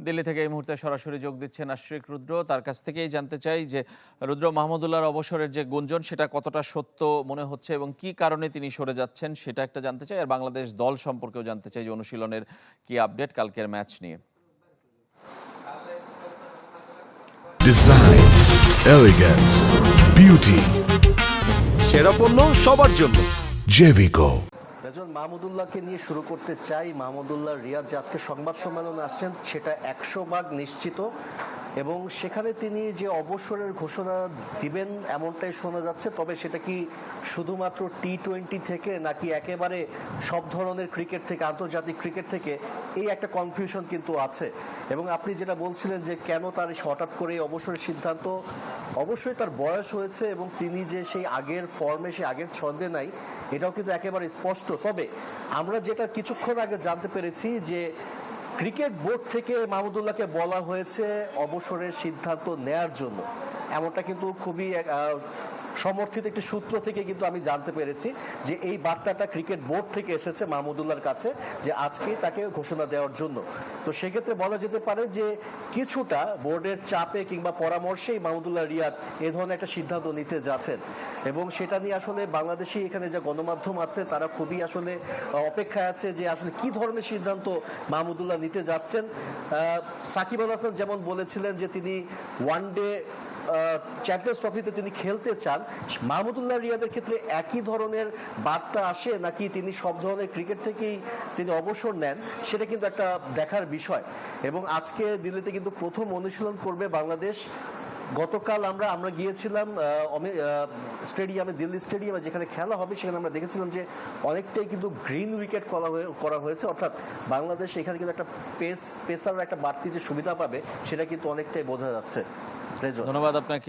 দিল্লি থেকে এই মুহূর্তে সরাসরি যোগ দিচ্ছেন আশ্রিক রুদ্র। তার কাছ থেকেই জানতে চাই যে রুদ্র, মাহমুদুল্লাহর অবসরের যে গুঞ্জন সেটা কতটা সত্য মনে হচ্ছে এবং কি কারণে তিনি সরে যাচ্ছেন সেটা একটা জানতে চাই। আর বাংলাদেশ দল সম্পর্কেও জানতে চাই যে অনুশীলনের কি আপডেট কালকের ম্যাচ নিয়ে। ডিজাইন, এলিগেন্স, বিউটি, সেরা পণ্য সবার জন্য জেভিকো। রেজন, মাহমুদুল্লাহকে নিয়ে শুরু করতে চাই। মাহমুদুল্লাহ রিয়াদ যে আজকে সংবাদ সম্মেলনে আসছেন সেটা 100% নিশ্চিত, এবং সেখানে তিনি যে অবসরের ঘোষণা দিবেন এমনটাই শোনা যাচ্ছে। তবে সেটা কি শুধুমাত্র টি-20 থেকে নাকি একেবারে সব ধরনের ক্রিকেট থেকে, আন্তর্জাতিক ক্রিকেট থেকে, এই একটা কনফিউশন কিন্তু আছে। এবং আপনি যেটা বলছিলেন যে কেন তার হঠাৎ করে অবসরের সিদ্ধান্ত, অবশ্যই তার বয়স হয়েছে এবং তিনি যে সেই আগের ফর্মে, সেই আগের ছন্দে নাই, এটাও কিন্তু একেবারে স্পষ্ট। তবে আমরা যেটা কিছুক্ষণ আগে জানতে পেরেছি যে ক্রিকেট বোর্ড থেকে মাহমুদুল্লাহকে বলা হয়েছে অবসরের সিদ্ধান্ত নেয়ার জন্য, এমনটা কিন্তু খুবই সমর্থিত একটি সূত্র থেকে কিন্তু আমি জানতে পেরেছি যে এই বার্তাটা ক্রিকেট বোর্ড থেকে এসেছে মাহমুদুল্লাহর কাছে যে আজকে তাকে ঘোষণা দেওয়ার জন্য। তো সেক্ষেত্রে বলা যেতে পারে যে কিছুটা বোর্ডের চাপে কিংবা পরামর্শেই মাহমুদুল্লাহ রিয়াদ এ ধরনের একটা সিদ্ধান্ত নিতে যাচ্ছেন, এবং সেটা নিয়ে আসলে বাংলাদেশি এখানে যে গণমাধ্যম আছে তারা খুবই আসলে অপেক্ষায় আছে যে আসলে কি ধরনের সিদ্ধান্ত মাহমুদুল্লাহ নিতে যাচ্ছেন। সাকিব আল হাসান যেমন বলেছিলেন যে তিনি ওয়ানডে চ্যাম্পিয়ন্স ট্রফিতে তিনি খেলতে চান, মাহমুদুল্লাহ রিয়াদের ক্ষেত্রে একই ধরনের বার্তা আসে নাকি তিনি সব ধরনের ক্রিকেট থেকেই তিনি অবসর নেন, সেটা কিন্তু একটা দেখার বিষয়। এবং আজকে দিল্লিতে কিন্তু প্রথম অনুশীলন করবে বাংলাদেশ। গতকাল আমরা গিয়েছিলাম স্টেডিয়ামে, দিল্লি স্টেডিয়ামে যেখানে খেলা হবে, সেখানে আমরা দেখেছিলাম যে অনেকটাই কিন্তু গ্রিন উইকেট করা হয়েছে, অর্থাৎ বাংলাদেশ এখানে কিন্তু একটা পেসার একটা বাড়তি যে সুবিধা পাবে সেটা কিন্তু অনেকটাই বোঝা যাচ্ছে। ধন্যবাদ আপনাকে।